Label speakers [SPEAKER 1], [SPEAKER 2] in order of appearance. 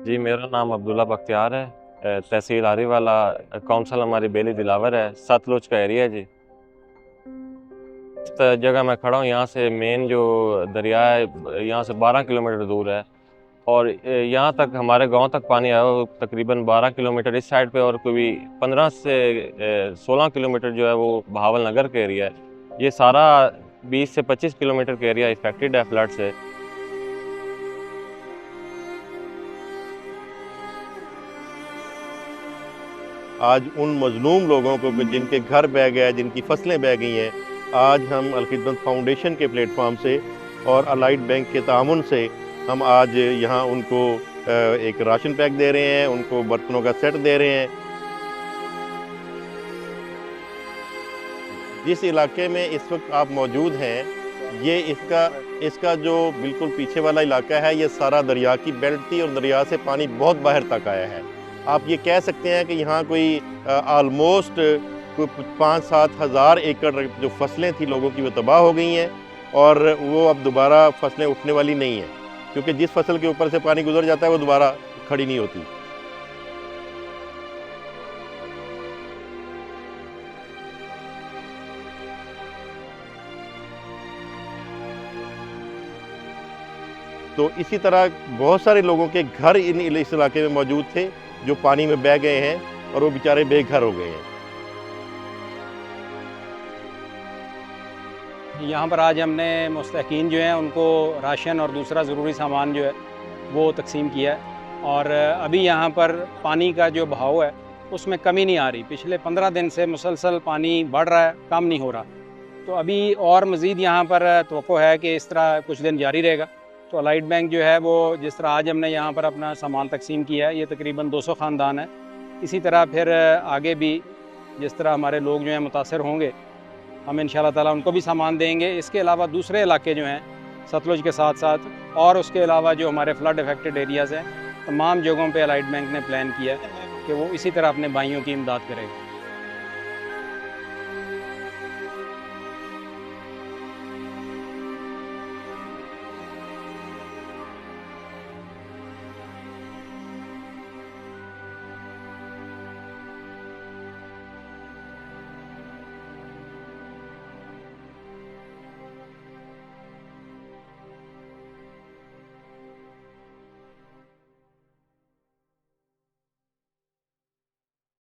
[SPEAKER 1] जी, मेरा नाम अब्दुल्ला बख्तियार है। तहसील आरीवाला, कौंसल हमारी बेली दिलावर है, सतलुज का एरिया है जी। इस जगह मैं खड़ा हूँ, यहाँ से मेन जो दरिया है यहाँ से 12 किलोमीटर दूर है और यहाँ तक हमारे गांव तक पानी आया वो तकरीबन 12 किलोमीटर इस साइड पे और कोई 15 से 16 किलोमीटर जो है वो बहावल नगर का एरिया है। ये सारा 20 से 25 किलोमीटर का एरिया इफेक्टेड है फ्लड से।
[SPEAKER 2] आज उन मजलूम लोगों को जिनके घर बह गए, जिनकी फसलें बह गई हैं, आज हम अल-खिदमत फाउंडेशन के प्लेटफॉर्म से और अलाइड बैंक के तामुन से हम आज यहाँ उनको एक राशन पैक दे रहे हैं, उनको बर्तनों का सेट दे रहे हैं। जिस इलाके में इस वक्त आप मौजूद हैं, ये इसका जो बिल्कुल पीछे वाला इलाका है, ये सारा दरिया की बेल्ट थी और दरिया से पानी बहुत बाहर तक आया है। आप ये कह सकते हैं कि यहाँ कोई ऑलमोस्ट कोई 5-7 हज़ार एकड़ जो फसलें थी लोगों की वो तबाह हो गई हैं और वो अब दोबारा फसलें उठने वाली नहीं हैं, क्योंकि जिस फसल के ऊपर से पानी गुजर जाता है वो दोबारा खड़ी नहीं होती। तो इसी तरह बहुत सारे लोगों के घर इस इलाके में मौजूद थे जो पानी में बह गए हैं और वो बेचारे बेघर हो गए हैं।
[SPEAKER 3] यहाँ पर आज हमने मुस्तकीन जो हैं उनको राशन और दूसरा ज़रूरी सामान जो है वो तकसीम किया है और अभी यहाँ पर पानी का जो बहाव है उसमें कमी नहीं आ रही। पिछले 15 दिन से मुसलसल पानी बढ़ रहा है, कम नहीं हो रहा। तो अभी और मज़ीद यहाँ पर तवक्को है कि इस तरह कुछ दिन जारी रहेगा। तो अलाइड बैंक जो है वो जिस तरह आज हमने यहाँ पर अपना सामान तकसीम किया है, ये तकरीबन 200 ख़ानदान है। इसी तरह फिर आगे भी जिस तरह हमारे लोग जो हैं मुतासर होंगे, हम इंशाअल्लाह ताला उनको भी सामान देंगे। इसके अलावा दूसरे इलाके जो हैं सतलुज के साथ साथ और उसके अलावा जो हमारे फ्लड अफेक्टेड एरियाज़ हैं, तमाम जगहों पे अलाइड बैंक ने प्लान किया है कि वो इसी तरह अपने भाइयों की इमदाद करेगा।